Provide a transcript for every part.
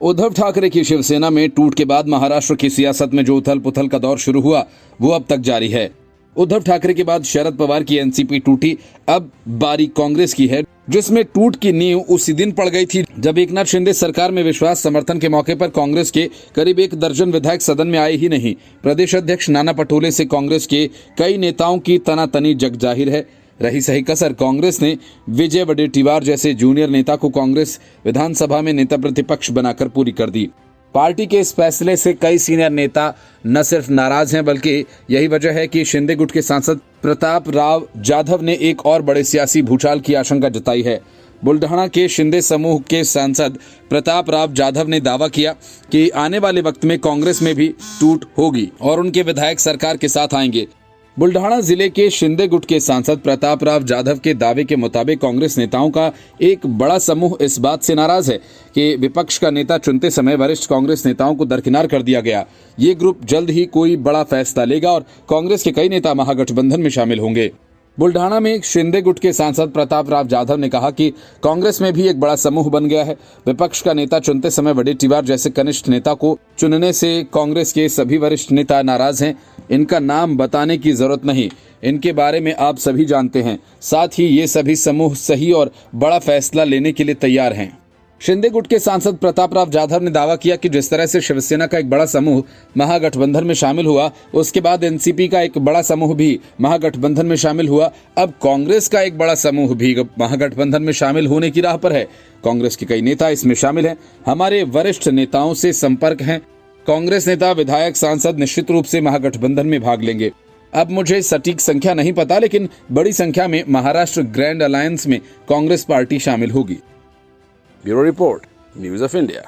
उद्धव ठाकरे की शिवसेना में टूट के बाद महाराष्ट्र की सियासत में जो उथल पुथल का दौर शुरू हुआ वो अब तक जारी है। उद्धव ठाकरे के बाद शरद पवार की एनसीपी टूटी, अब बारी कांग्रेस की है, जिसमें टूट की नींव उसी दिन पड़ गई थी जब एकनाथ शिंदे सरकार में विश्वास समर्थन के मौके पर कांग्रेस के करीब 1 दर्जन विधायक सदन में आए ही नहीं। प्रदेश अध्यक्ष नाना पटोले से कांग्रेस के कई नेताओं की तनातनी जग जाहिर है। रही सही कसर कांग्रेस ने विजय वडेट्टीवार जैसे जूनियर नेता को कांग्रेस विधानसभा में नेता प्रतिपक्ष बनाकर पूरी कर दी। पार्टी के इस फैसले से कई सीनियर नेता न सिर्फ नाराज हैं, बल्कि यही वजह है कि शिंदे गुट के सांसद प्रताप राव जाधव ने एक और बड़े सियासी भूचाल की आशंका जताई है। बुल्ढाना के शिंदे समूह के सांसद प्रताप राव जाधव ने दावा किया कि आने वाले वक्त में कांग्रेस में भी टूट होगी और उनके विधायक सरकार के साथ आएंगे। बुल्ढाना जिले के शिंदे गुट के सांसद प्रताप राव जाधव के दावे के मुताबिक कांग्रेस नेताओं का एक बड़ा समूह इस बात से नाराज है कि विपक्ष का नेता चुनते समय वरिष्ठ कांग्रेस नेताओं को दरकिनार कर दिया गया। ये ग्रुप जल्द ही कोई बड़ा फैसला लेगा और कांग्रेस के कई नेता महागठबंधन में शामिल होंगे। बुल्ढाना में शिंदे गुट के सांसद प्रताप राव जाधव ने कहा कि कांग्रेस में भी एक बड़ा समूह बन गया है। विपक्ष का नेता चुनते समय वडेट्टीवार जैसे कनिष्ठ नेता को चुनने से कांग्रेस के सभी वरिष्ठ नेता नाराज हैं। इनका नाम बताने की जरूरत नहीं, इनके बारे में आप सभी जानते हैं। साथ ही ये सभी समूह सही और बड़ा फैसला लेने के लिए तैयार हैं। शिंदे गुट के सांसद प्रताप राव जाधव ने दावा किया कि जिस तरह से शिवसेना का एक बड़ा समूह महागठबंधन में शामिल हुआ, उसके बाद एनसीपी का एक बड़ा समूह भी महागठबंधन में शामिल हुआ, अब कांग्रेस का एक बड़ा समूह भी महागठबंधन में शामिल होने की राह पर है। कांग्रेस के कई नेता इसमें शामिल हैं। हमारे वरिष्ठ नेताओं से संपर्क हैं। कांग्रेस नेता, विधायक, सांसद निश्चित रूप से महागठबंधन में भाग लेंगे। अब मुझे सटीक संख्या नहीं पता, लेकिन बड़ी संख्या में महाराष्ट्र ग्रैंड अलायंस में कांग्रेस पार्टी शामिल होगी। Bureau report, news of India.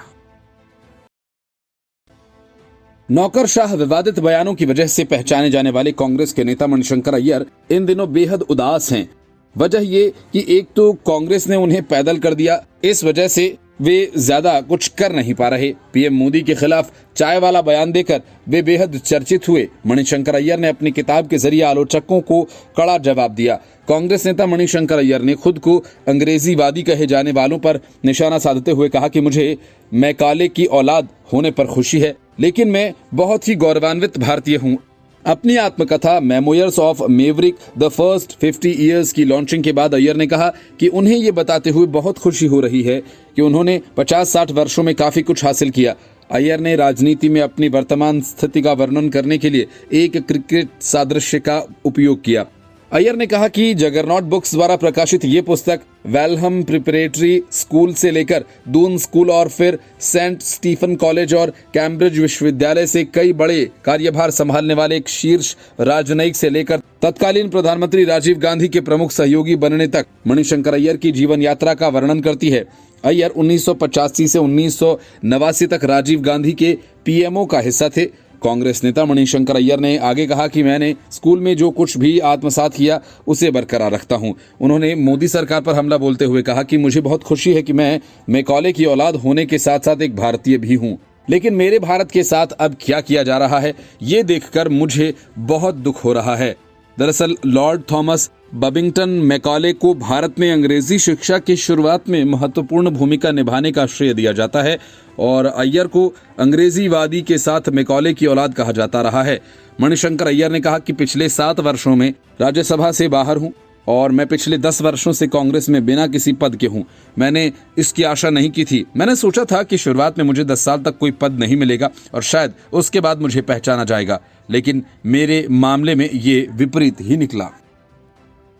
नौकरशाह विवादित बयानों की वजह से पहचाने जाने वाले कांग्रेस के नेता मणिशंकर अय्यर इन दिनों बेहद उदास हैं। वजह ये कि एक तो कांग्रेस ने उन्हें पैदल कर दिया, इस वजह से वे ज्यादा कुछ कर नहीं पा रहे। पीएम मोदी के खिलाफ चाय वाला बयान देकर वे बेहद चर्चित हुए। मणिशंकर अय्यर ने अपनी किताब के जरिए आलोचकों को कड़ा जवाब दिया। कांग्रेस नेता मणिशंकर अय्यर ने खुद को अंग्रेजीवादी कहे जाने वालों पर निशाना साधते हुए कहा कि मुझे मैकाले की औलाद होने पर खुशी है, लेकिन मैं बहुत ही गौरवान्वित भारतीय हूँ। अपनी आत्मकथा memoirs of Maverick the first 50 years की लॉन्चिंग के बाद अय्यर ने कहा कि उन्हें ये बताते हुए बहुत खुशी हो रही है कि उन्होंने 50-60 वर्षों में काफी कुछ हासिल किया। अय्यर ने राजनीति में अपनी वर्तमान स्थिति का वर्णन करने के लिए एक क्रिकेट सादृश्य का उपयोग किया। अय्यर ने कहा कि जगरनॉट बुक्स द्वारा प्रकाशित ये पुस्तक वेलहम प्रिपरेटरी स्कूल से लेकर दून स्कूल और फिर सेंट स्टीफन कॉलेज और कैम्ब्रिज विश्वविद्यालय से कई बड़े कार्यभार संभालने वाले एक शीर्ष राजनयिक से लेकर तत्कालीन प्रधानमंत्री राजीव गांधी के प्रमुख सहयोगी बनने तक मणिशंकर अय्यर की जीवन यात्रा का वर्णन करती है। अय्यर 1985 से 1989 तक राजीव गांधी के पीएमओ का हिस्सा थे। कांग्रेस नेता मणिशंकर अय्यर ने आगे कहा कि मैंने स्कूल में जो कुछ भी आत्मसात किया उसे बरकरार रखता हूं। उन्होंने मोदी सरकार पर हमला बोलते हुए कहा कि मुझे बहुत खुशी है कि मैं मैकाले की औलाद होने के साथ साथ एक भारतीय भी हूं, लेकिन मेरे भारत के साथ अब क्या किया जा रहा है ये देखकर मुझे बहुत दुख हो रहा है। दरअसल लॉर्ड थॉमस बबिंगटन मैकाले को भारत में अंग्रेजी शिक्षा की शुरुआत में महत्वपूर्ण भूमिका निभाने का श्रेय दिया जाता है और अय्यर को अंग्रेजीवादी के साथ मैकाले की औलाद कहा जाता रहा है। मणिशंकर अय्यर ने कहा कि पिछले 7 वर्षों में राज्यसभा से बाहर हूं और मैं पिछले 10 वर्षों से कांग्रेस में बिना किसी पद के हूं। मैंने इसकी आशा नहीं की थी। मैंने सोचा था कि शुरुआत में मुझे 10 साल तक कोई पद नहीं मिलेगा और शायद उसके बाद मुझे पहचाना जाएगा, लेकिन मेरे मामले में ये विपरीत ही निकला।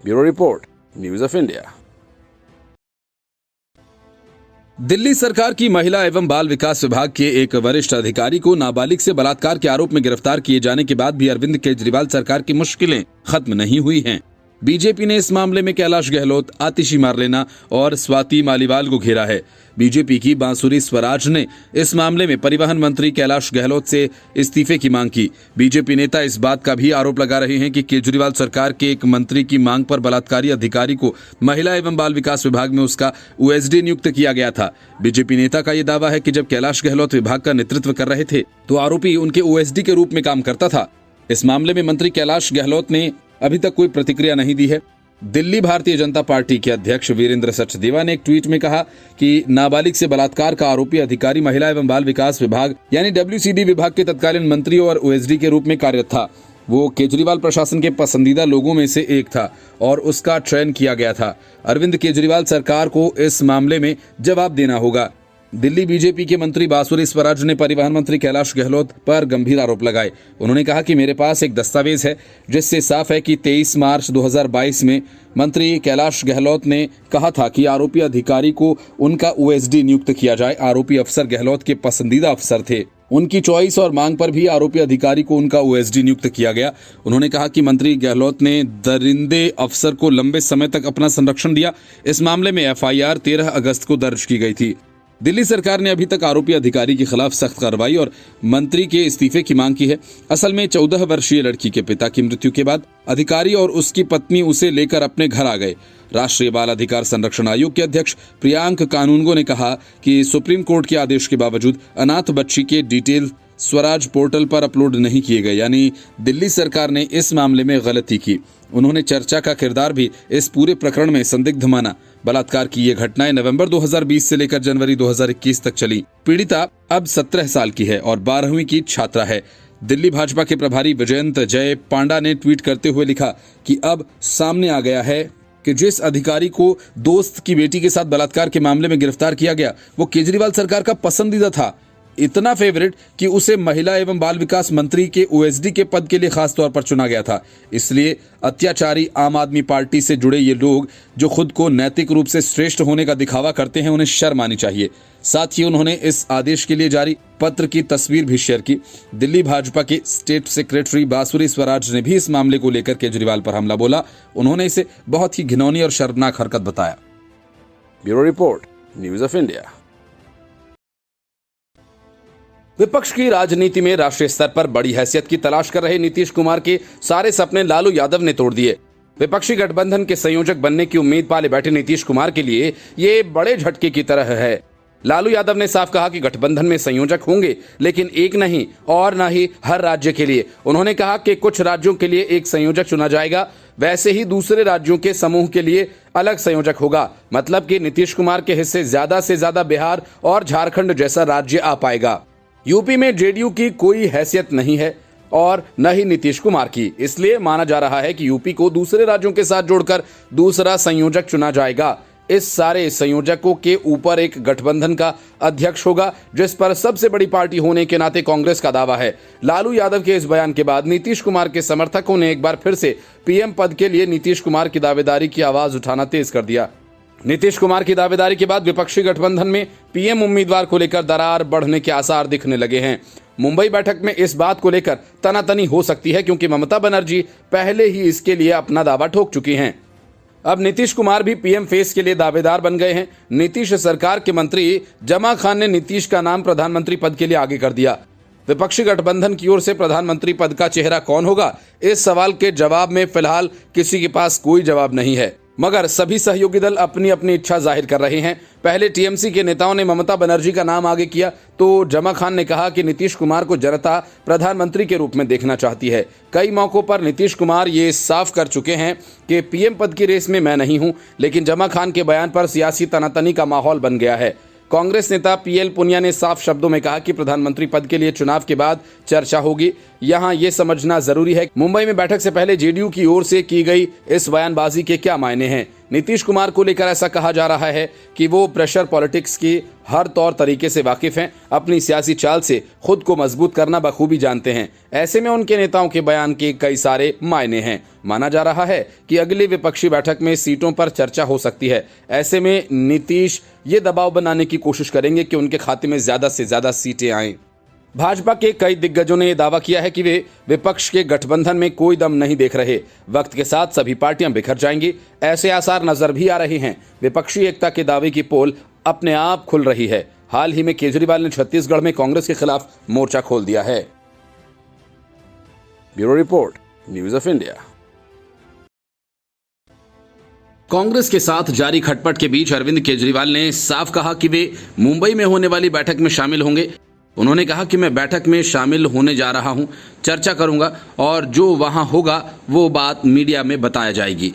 Bureau report, news of India. Delhi सरकार की महिला एवं बाल विकास विभाग के एक वरिष्ठ अधिकारी को नाबालिग से बलात्कार के आरोप में गिरफ्तार किए जाने के बाद भी अरविंद केजरीवाल सरकार की मुश्किलें खत्म नहीं हुई हैं। बीजेपी ने इस मामले में कैलाश गहलोत, आतिशी मारलेना और स्वाति मालीवाल को घेरा है। बीजेपी की बांसुरी स्वराज ने इस मामले में परिवहन मंत्री कैलाश गहलोत से इस्तीफे की मांग की। बीजेपी नेता इस बात का भी आरोप लगा रहे हैं कि केजरीवाल सरकार के एक मंत्री की मांग पर बलात्कारी अधिकारी को महिला एवं बाल विकास विभाग में उसका ओएसडी नियुक्त किया गया था। बीजेपी नेता का यह दावा है कि जब कैलाश गहलोत विभाग का नेतृत्व कर रहे थे तो आरोपी उनके ओएसडी के रूप में काम करता था। इस मामले में मंत्री कैलाश गहलोत ने अभी तक कोई प्रतिक्रिया नहीं दी है। दिल्ली भारतीय जनता पार्टी के अध्यक्ष वीरेंद्र सचदेवा ने एक ट्वीट में कहा कि नाबालिग से बलात्कार का आरोपी अधिकारी महिला एवं बाल विकास विभाग यानी WCD विभाग के तत्कालीन मंत्री और OSD के रूप में कार्यरत था। वो केजरीवाल प्रशासन के पसंदीदा लोगों में से एक था और उसका चयन किया गया था। अरविंद केजरीवाल सरकार को इस मामले में जवाब देना होगा। दिल्ली बीजेपी के मंत्री बांसुरी स्वराज ने परिवहन मंत्री कैलाश गहलोत पर गंभीर आरोप लगाए। उन्होंने कहा कि मेरे पास एक दस्तावेज है जिससे साफ है कि 23 मार्च 2022 में मंत्री कैलाश गहलोत ने कहा था कि आरोपी अधिकारी को उनका OSD नियुक्त किया जाए। आरोपी अफसर गहलोत के पसंदीदा अफसर थे। उनकी चॉइस और मांग पर भी आरोपी अधिकारी को उनका OSD नियुक्त किया गया। उन्होंने कहा कि मंत्री गहलोत ने दरिंदे अफसर को लंबे समय तक अपना संरक्षण दिया। इस मामले में FIR 13 अगस्त को दर्ज की गई थी। दिल्ली सरकार ने अभी तक आरोपी अधिकारी के खिलाफ सख्त कार्रवाई और मंत्री के इस्तीफे की मांग की है। असल में 14 वर्षीय लड़की के पिता की मृत्यु के बाद अधिकारी और उसकी पत्नी उसे लेकर अपने घर आ गए। राष्ट्रीय बाल अधिकार संरक्षण आयोग के अध्यक्ष प्रियांक कानूनगो ने कहा कि सुप्रीम कोर्ट के आदेश के बावजूद अनाथ बच्ची के डिटेल स्वराज पोर्टल पर अपलोड नहीं किए गए, यानी दिल्ली सरकार ने इस मामले में गलती की। उन्होंने चर्चा का किरदार भी इस पूरे प्रकरण में संदिग्ध माना। बलात्कार की ये घटनाएं नवंबर 2020 से लेकर जनवरी 2021 तक चली। पीड़िता अब 17 साल की है और 12वीं की छात्रा है। दिल्ली भाजपा के प्रभारी विजयंत जय पांडा ने ट्वीट करते हुए लिखा कि अब सामने आ गया है कि जिस अधिकारी को दोस्त की बेटी के साथ बलात्कार के मामले में गिरफ्तार किया गया वो केजरीवाल सरकार का पसंदीदा था, इतना फेवरेट कि उसे महिला एवं बाल विकास मंत्री के OSD के पद के लिए खास तौर पर चुना गया था। इसलिए अत्याचारी आम आदमी पार्टी से जुड़े ये लोग जो खुद को नैतिक रूप से श्रेष्ठ होने का दिखावा करते हैं, उन्हें शर्म आनी चाहिए। साथ ही उन्होंने इस आदेश के लिए जारी पत्र की तस्वीर भी शेयर की। दिल्ली भाजपा के स्टेट सेक्रेटरी बांसुरी स्वराज ने भी इस मामले को लेकर केजरीवाल पर हमला बोला। उन्होंने इसे बहुत ही घिनौनी और शर्मनाक हरकत बताया। Bureau report, news of India. विपक्ष की राजनीति में राष्ट्रीय स्तर पर बड़ी हैसियत की तलाश कर रहे नीतीश कुमार के सारे सपने लालू यादव ने तोड़ दिए। विपक्षी गठबंधन के संयोजक बनने की उम्मीद पाले बैठे नीतीश कुमार के लिए ये बड़े झटके की तरह है। लालू यादव ने साफ कहा कि गठबंधन में संयोजक होंगे, लेकिन एक नहीं और न ही हर राज्य के लिए। उन्होंने कहा कि कुछ राज्यों के लिए एक संयोजक चुना जाएगा, वैसे ही दूसरे राज्यों के समूह के लिए अलग संयोजक होगा। मतलब कि नीतीश कुमार के हिस्से ज्यादा से ज्यादा बिहार और झारखंड जैसा राज्य आ पाएगा। यूपी में JDU की कोई हैसियत नहीं है और न ही नीतीश कुमार की, इसलिए माना जा रहा है कि यूपी को दूसरे राज्यों के साथ जोड़कर दूसरा संयोजक चुना जाएगा। इस सारे संयोजकों के ऊपर एक गठबंधन का अध्यक्ष होगा, जिस पर सबसे बड़ी पार्टी होने के नाते कांग्रेस का दावा है। लालू यादव के इस बयान के बाद नीतीश कुमार के समर्थकों ने एक बार फिर से PM पद के लिए नीतीश कुमार की दावेदारी की आवाज उठाना तेज कर दिया। नीतीश कुमार की दावेदारी के बाद विपक्षी गठबंधन में PM उम्मीदवार को लेकर दरार बढ़ने के आसार दिखने लगे हैं। मुंबई बैठक में इस बात को लेकर तनातनी हो सकती है, क्योंकि ममता बनर्जी पहले ही इसके लिए अपना दावा ठोक चुकी हैं। अब नीतीश कुमार भी PM फेस के लिए दावेदार बन गए हैं। नीतीश सरकार के मंत्री जमा खान ने नीतीश का नाम प्रधानमंत्री पद के लिए आगे कर दिया। विपक्षी गठबंधन की ओर से प्रधानमंत्री पद का चेहरा कौन होगा, इस सवाल के जवाब में फिलहाल किसी के पास कोई जवाब नहीं है, मगर सभी सहयोगी दल अपनी अपनी इच्छा जाहिर कर रहे हैं। पहले TMC के नेताओं ने ममता बनर्जी का नाम आगे किया तो जमा खान ने कहा कि नीतीश कुमार को जनता प्रधानमंत्री के रूप में देखना चाहती है। कई मौकों पर नीतीश कुमार ये साफ कर चुके हैं कि PM पद की रेस में मैं नहीं हूं, लेकिन जमा खान के बयान पर सियासी तनातनी का माहौल बन गया है। कांग्रेस नेता PL पुनिया ने साफ शब्दों में कहा कि प्रधानमंत्री पद के लिए चुनाव के बाद चर्चा होगी। यहां यह समझना जरूरी है मुंबई में बैठक से पहले JDU की ओर से की गई इस बयानबाजी के क्या मायने हैं। नीतीश कुमार को लेकर ऐसा कहा जा रहा है कि वो प्रेशर पॉलिटिक्स की हर तौर तरीके से वाकिफ हैं, अपनी सियासी चाल से खुद को मजबूत करना बखूबी जानते हैं। ऐसे में उनके नेताओं के बयान के कई सारे मायने हैं। माना जा रहा है कि अगली विपक्षी बैठक में सीटों पर चर्चा हो सकती है। ऐसे में नीतीश ये दबाव बनाने की कोशिश करेंगे कि उनके खाते में ज्यादा से ज्यादा सीटें आएं। भाजपा के कई दिग्गजों ने यह दावा किया है कि वे विपक्ष के गठबंधन में कोई दम नहीं देख रहे। वक्त के साथ सभी पार्टियां बिखर जाएंगी, ऐसे आसार नजर भी आ रहे हैं। विपक्षी एकता के दावे की पोल अपने आप खुल रही है। हाल ही में केजरीवाल ने छत्तीसगढ़ में कांग्रेस के खिलाफ मोर्चा खोल दिया है। Bureau report, news of India. Congress के साथ जारी खटपट के बीच अरविंद केजरीवाल ने साफ कहा कि वे मुंबई में होने वाली बैठक में शामिल होंगे। उन्होंने कहा कि मैं बैठक में शामिल होने जा रहा हूं, चर्चा करूंगा और जो वहां होगा वो बात मीडिया में बताया जाएगी।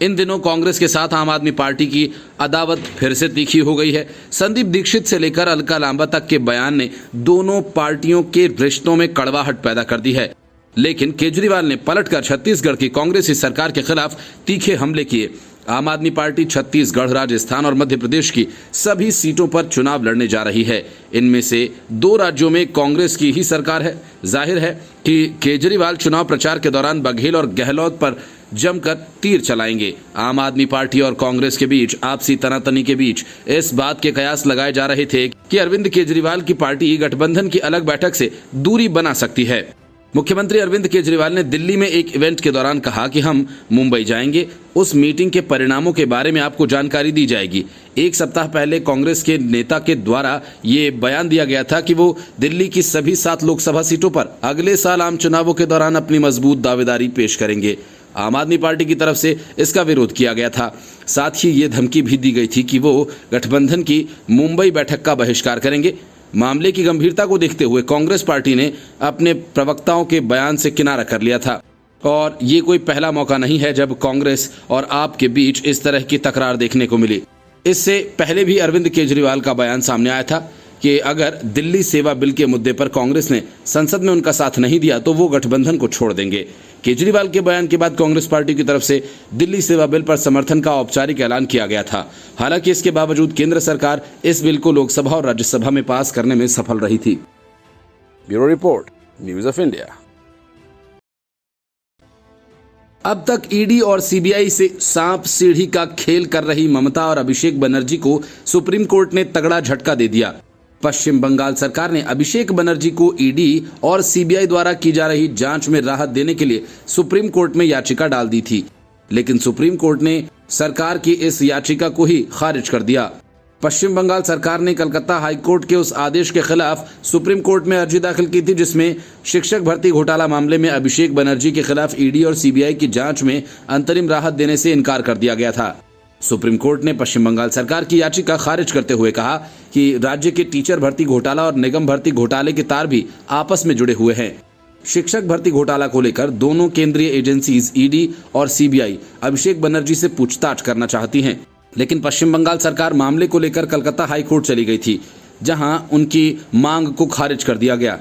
इन दिनों कांग्रेस के साथ आम आदमी पार्टी की अदावत फिर से तीखी हो गई है। संदीप दीक्षित से लेकर अलका लांबा तक के बयान ने दोनों पार्टियों के रिश्तों में कड़वाहट पैदा कर दी है। लेकिन केजरीवाल ने पलटकर छत्तीसगढ़ की कांग्रेसी सरकार के खिलाफ तीखे हमले किए। आम आदमी पार्टी छत्तीसगढ़, राजस्थान और मध्य प्रदेश की सभी सीटों पर चुनाव लड़ने जा रही है। इनमें से 2 राज्यों में कांग्रेस की ही सरकार है। जाहिर है कि केजरीवाल चुनाव प्रचार के दौरान बघेल और गहलोत पर जमकर तीर चलाएंगे। आम आदमी पार्टी और कांग्रेस के बीच आपसी तनातनी के बीच इस बात के कयास लगाए जा रहे थे कि अरविंद केजरीवाल की पार्टी गठबंधन की अलग बैठक से दूरी बना सकती है। मुख्यमंत्री अरविंद केजरीवाल ने दिल्ली में एक इवेंट के दौरान कहा कि हम मुंबई जाएंगे, उस मीटिंग के परिणामों के बारे में आपको जानकारी दी जाएगी। 1 सप्ताह पहले कांग्रेस के नेता के द्वारा ये बयान दिया गया था कि वो दिल्ली की सभी 7 लोकसभा सीटों पर अगले साल आम चुनावों के दौरान अपनी मजबूत दावेदारी पेश करेंगे। आम आदमी पार्टी की तरफ से इसका विरोध किया गया था। साथ ही ये धमकी भी दी गई थी कि वो गठबंधन की मुंबई बैठक का बहिष्कार करेंगे। मामले की गंभीरता को देखते हुए कांग्रेस पार्टी ने अपने प्रवक्ताओं के बयान से किनारा कर लिया था और ये कोई पहला मौका नहीं है जब कांग्रेस और आप के बीच इस तरह की तकरार देखने को मिली। इससे पहले भी अरविंद केजरीवाल का बयान सामने आया था कि अगर दिल्ली सेवा बिल के मुद्दे पर कांग्रेस ने संसद में उनका साथ नहीं दिया तो वो गठबंधन को छोड़ देंगे। केजरीवाल के बयान के बाद कांग्रेस पार्टी की तरफ से दिल्ली सेवा बिल पर समर्थन का औपचारिक ऐलान किया गया था। हालांकि इसके बावजूद केंद्र सरकार इस बिल को लोकसभा और राज्यसभा में पास करने में सफल रही थी। Bureau report, news of India. अब तक ईडी और सीबीआई से सांप सीढ़ी का खेल कर रही ममता और अभिषेक बनर्जी को सुप्रीम कोर्ट ने तगड़ा झटका दे दिया। पश्चिम बंगाल सरकार ने अभिषेक बनर्जी को ईडी और सीबीआई द्वारा की जा रही जांच में राहत देने के लिए सुप्रीम कोर्ट में याचिका डाल दी थी, लेकिन सुप्रीम कोर्ट ने सरकार की इस याचिका को ही खारिज कर दिया। पश्चिम बंगाल सरकार ने कलकत्ता हाईकोर्ट के उस आदेश के खिलाफ सुप्रीम कोर्ट में अर्जी दाखिल की थी जिसमें शिक्षक भर्ती घोटाला मामले में अभिषेक बनर्जी के खिलाफ ईडी और सीबीआई की जांच में अंतरिम राहत देने से इनकार कर दिया गया था। सुप्रीम कोर्ट ने पश्चिम बंगाल सरकार की याचिका खारिज करते हुए कहा कि राज्य के टीचर भर्ती घोटाला और निगम भर्ती घोटाले के तार भी आपस में जुड़े हुए हैं। शिक्षक भर्ती घोटाला को लेकर दोनों केंद्रीय एजेंसीज ईडी और सीबीआई अभिषेक बनर्जी से पूछताछ करना चाहती हैं, लेकिन पश्चिम बंगाल सरकार मामले को लेकर कलकत्ता हाईकोर्ट चली गई थी, जहां उनकी मांग को खारिज कर दिया गया।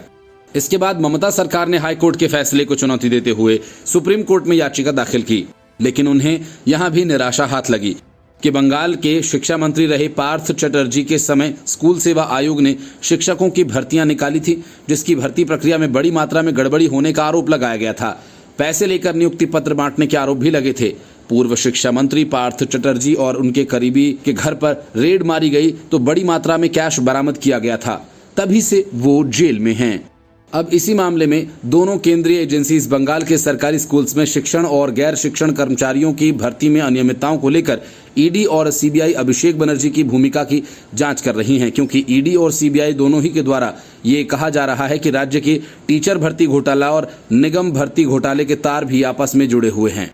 इसके बाद ममता सरकार ने हाईकोर्ट के फैसले को चुनौती देते हुए सुप्रीम कोर्ट में याचिका दाखिल की, लेकिन उन्हें यहां भी निराशा हाथ लगी कि बंगाल के शिक्षा मंत्री रहे पार्थ चटर्जी के समय स्कूल सेवा आयोग ने शिक्षकों की भर्तियां निकाली थी, जिसकी भर्ती प्रक्रिया में बड़ी मात्रा में गड़बड़ी होने का आरोप लगाया गया था। पैसे लेकर नियुक्ति पत्र बांटने के आरोप भी लगे थे। पूर्व शिक्षा मंत्री पार्थ चटर्जी और उनके करीबी के घर पर रेड मारी गई तो बड़ी मात्रा में कैश बरामद किया गया था, तभी से वो जेल में हैं। अब इसी मामले में दोनों केंद्रीय एजेंसीज बंगाल के सरकारी स्कूल्स में शिक्षण और गैर शिक्षण कर्मचारियों की भर्ती में अनियमितताओं को लेकर ईडी और सीबीआई अभिषेक बनर्जी की भूमिका की जांच कर रही हैं, क्योंकि ईडी और सीबीआई दोनों ही के द्वारा ये कहा जा रहा है कि राज्य की टीचर भर्ती घोटाला और निगम भर्ती घोटाले के तार भी आपस में जुड़े हुए हैं।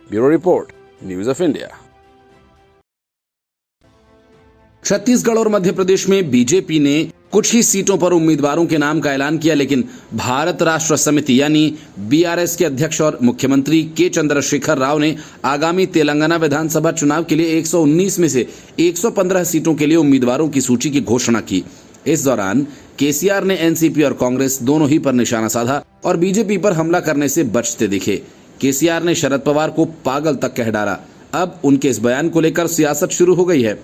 Bureau report, news of India. Chhattisgarh और मध्य प्रदेश में बीजेपी ने कुछ ही सीटों पर उम्मीदवारों के नाम का ऐलान किया, लेकिन भारत राष्ट्र समिति यानी बीआरएस के अध्यक्ष और मुख्यमंत्री के चंद्रशेखर राव ने आगामी तेलंगाना विधानसभा चुनाव के लिए 119 में से 115 सीटों के लिए उम्मीदवारों की सूची की घोषणा की। इस दौरान केसीआर ने एनसीपी और कांग्रेस दोनों ही पर निशाना साधा और बीजेपी पर हमला करने से बचते दिखे। केसीआर ने शरद पवार को पागल तक कह डाला। अब उनके इस बयान को लेकर सियासत शुरू हो गई है।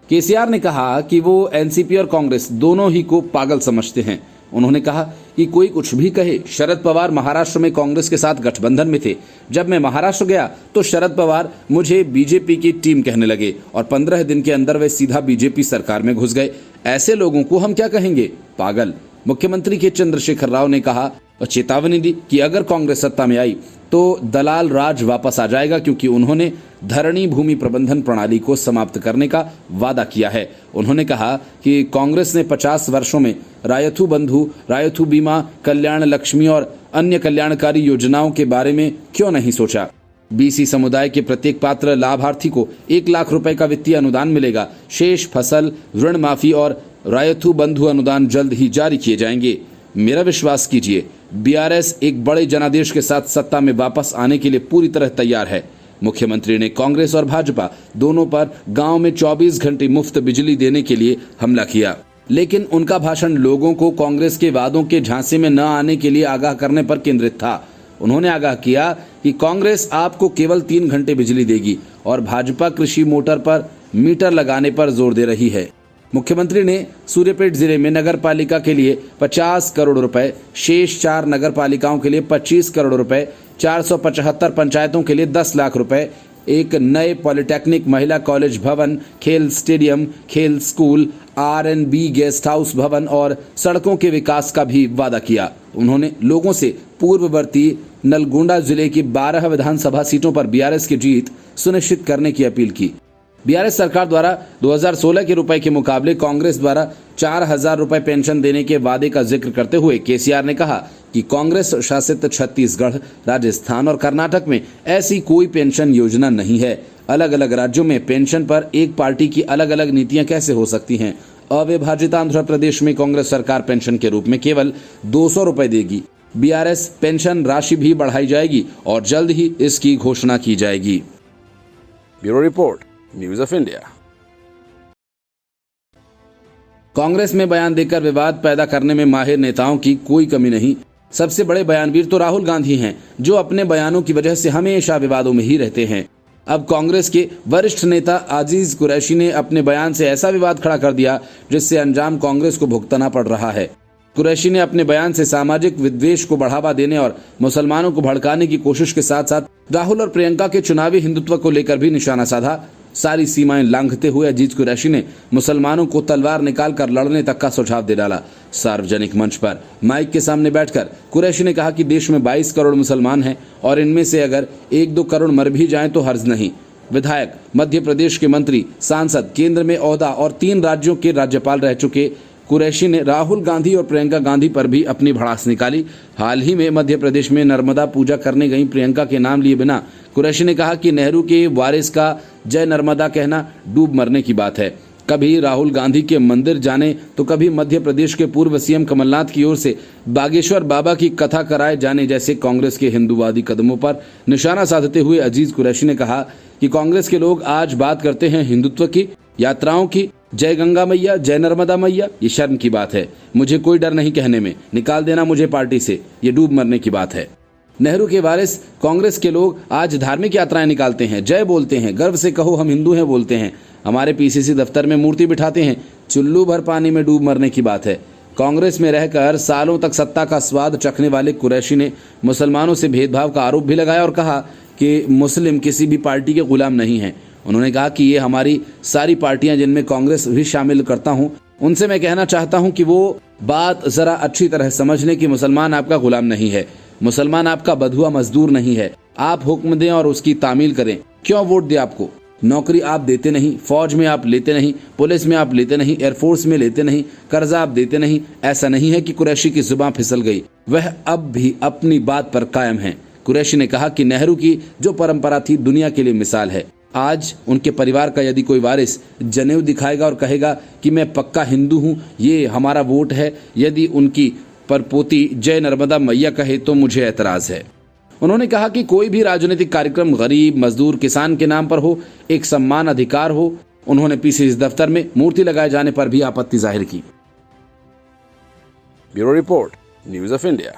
केसीआर ने कहा कि वो एनसीपी और कांग्रेस दोनों ही को पागल समझते हैं। उन्होंने कहा कि कोई कुछ भी कहे, शरद पवार महाराष्ट्र में कांग्रेस के साथ गठबंधन में थे। जब मैं महाराष्ट्र गया तो शरद पवार मुझे बीजेपी की टीम कहने लगे और 15 दिन के अंदर वे सीधा बीजेपी सरकार में घुस गए। ऐसे लोगों को हम क्या कहेंगे? पागल। मुख्यमंत्री के चंद्रशेखर राव ने कहा और चेतावनी दी कि अगर कांग्रेस सत्ता में आई तो दलाल राज वापस आ जाएगा, क्योंकि उन्होंने धरणी भूमि प्रबंधन प्रणाली को समाप्त करने का वादा किया है। उन्होंने कहा कि कांग्रेस ने 50 वर्षों में रायथू बंधु, रायथू बीमा, कल्याण लक्ष्मी और अन्य कल्याणकारी योजनाओं के बारे में क्यों नहीं सोचा। बीसी समुदाय के प्रत्येक पात्र लाभार्थी को 1 लाख रुपए का वित्तीय अनुदान मिलेगा। शेष फसल ऋण माफी और रायथू बंधु अनुदान जल्द ही जारी किए जाएंगे। मेरा विश्वास कीजिए, बीआरएस एक बड़े जनादेश के साथ सत्ता में वापस आने के लिए पूरी तरह तैयार है। मुख्यमंत्री ने कांग्रेस और भाजपा दोनों पर गांव में 24 घंटे मुफ्त बिजली देने के लिए हमला किया, लेकिन उनका भाषण लोगों को कांग्रेस के वादों के झांसे में न आने के लिए आगाह करने पर केंद्रित था। उन्होंने आगाह किया कि कांग्रेस आपको केवल 3 घंटे बिजली देगी और भाजपा कृषि मोटर पर मीटर लगाने पर जोर दे रही है। मुख्यमंत्री ने सूर्यापेट जिले में नगर पालिका के लिए 50 करोड़ रुपए, शेष 4 नगर पालिकाओं के लिए 25 करोड़ रुपए, 475 पंचायतों के लिए 10 लाख रुपए, एक नए पॉलिटेक्निक महिला कॉलेज भवन, खेल स्टेडियम, खेल स्कूल, R&B गेस्ट हाउस भवन और सड़कों के विकास का भी वादा किया। उन्होंने लोगों से पूर्ववर्ती नलगोंडा जिले की 12 विधानसभा सीटों पर बीआरएस की जीत सुनिश्चित करने की अपील की। बीआरएस सरकार द्वारा 2016 के रुपए के मुकाबले कांग्रेस द्वारा 4,000 रुपए पेंशन देने के वादे का जिक्र करते हुए केसीआर ने कहा कि कांग्रेस शासित छत्तीसगढ़, राजस्थान और कर्नाटक में ऐसी कोई पेंशन योजना नहीं है। अलग अलग राज्यों में पेंशन पर एक पार्टी की अलग अलग नीतियां कैसे हो सकती हैं? अविभाजित आंध्र प्रदेश में कांग्रेस सरकार पेंशन के रूप में केवल 200 रुपए देगी। बीआरएस पेंशन राशि भी बढ़ाई जाएगी और जल्द ही इसकी घोषणा की जाएगी। Bureau report, news of India. Congress में बयान देकर विवाद पैदा करने में माहिर नेताओं की कोई कमी नहीं। सबसे बड़े बयानवीर तो राहुल गांधी हैं, जो अपने बयानों की वजह से हमेशा विवादों में ही रहते हैं। अब कांग्रेस के वरिष्ठ नेता अजीज कुरैशी ने अपने बयान से ऐसा विवाद खड़ा कर दिया जिससे अंजाम कांग्रेस को भुगतना पड़ रहा है। कुरैशी ने अपने बयान से सामाजिक विद्वेष को बढ़ावा देने और मुसलमानों को भड़काने की कोशिश के साथ साथ राहुल और प्रियंका के चुनावी हिंदुत्व को लेकर भी निशाना साधा। सारी सीमाएं लांघते हुए अजीज कुरैशी ने मुसलमानों को तलवार निकालकर लड़ने तक का सुझाव दे डाला। सार्वजनिक मंच पर माइक के सामने बैठकर कुरैशी ने कहा कि देश में 22 करोड़ मुसलमान हैं और इनमें से अगर 1-2 करोड़ मर भी जाएं तो हर्ज नहीं। विधायक, मध्य प्रदेश के मंत्री, सांसद, केंद्र में ओहदा और 3 राज्यों के राज्यपाल रह चुके कुरैशी ने राहुल गांधी और प्रियंका गांधी पर भी अपनी भड़ास निकाली। हाल ही में मध्य प्रदेश में नर्मदा पूजा करने गई प्रियंका के नाम लिए बिना कुरैशी ने कहा कि नेहरू के वारिस का जय नर्मदा कहना डूब मरने की बात है। कभी राहुल गांधी के मंदिर जाने तो कभी मध्य प्रदेश के पूर्व सीएम कमलनाथ की ओर से बागेश्वर बाबा की कथा कराए जाने जैसे कांग्रेस के हिंदूवादी कदमों पर निशाना साधते हुए अजीज कुरैशी ने कहा कि कांग्रेस के लोग आज बात करते हैं हिंदुत्व की, यात्राओं की, जय गंगा मैया, जय नर्मदा मैया। ये शर्म की बात है। मुझे कोई डर नहीं कहने में, निकाल देना मुझे पार्टी से, ये डूब मरने की बात है। नेहरू के वारिस कांग्रेस के लोग आज धार्मिक यात्राएं निकालते हैं, जय बोलते हैं, गर्व से कहो हम हिंदू हैं बोलते हैं, हमारे पीसीसी दफ्तर में मूर्ति बिठाते हैं। चुल्लू भर पानी में डूब मरने की बात है। कांग्रेस में रहकर सालों तक सत्ता का स्वाद चखने वाले कुरैशी ने मुसलमानों से भेदभाव का आरोप भी लगाया और कहा कि मुस्लिम किसी भी पार्टी के गुलाम नहीं है। उन्होंने कहा कि ये हमारी सारी पार्टियां जिनमें कांग्रेस भी शामिल करता हूं, उनसे मैं कहना चाहता हूं कि वो बात जरा अच्छी तरह समझ लें कि मुसलमान आपका गुलाम नहीं है, मुसलमान आपका बधुआ मजदूर नहीं है। आप हुक्म दें और उसकी तामील करें। क्यों वोट दे आपको? नौकरी आप देते नहीं, फौज में आप लेते नहीं, पुलिस में आप लेते नहीं, एयरफोर्स में लेते नहीं, कर्जा आप देते नहीं। ऐसा नहीं है कि कुरैशी की जुबान फिसल गई, वह अब भी अपनी बात पर कायम है। कुरैशी ने कहा कि नेहरू की जो परंपरा थी दुनिया के लिए मिसाल है। आज उनके परिवार का यदि कोई वारिस जनेऊ दिखाएगा और कहेगा कि मैं पक्का हिंदू हूं, ये हमारा वोट है, यदि उनकी परपोती जय नर्मदा मैया कहे तो मुझे ऐतराज है। उन्होंने कहा कि कोई भी राजनीतिक कार्यक्रम गरीब, मजदूर, किसान के नाम पर हो, एक सम्मान अधिकार हो। उन्होंने पीसीसी दफ्तर में मूर्ति लगाए जाने पर भी आपत्ति जाहिर की। Bureau report, news of India.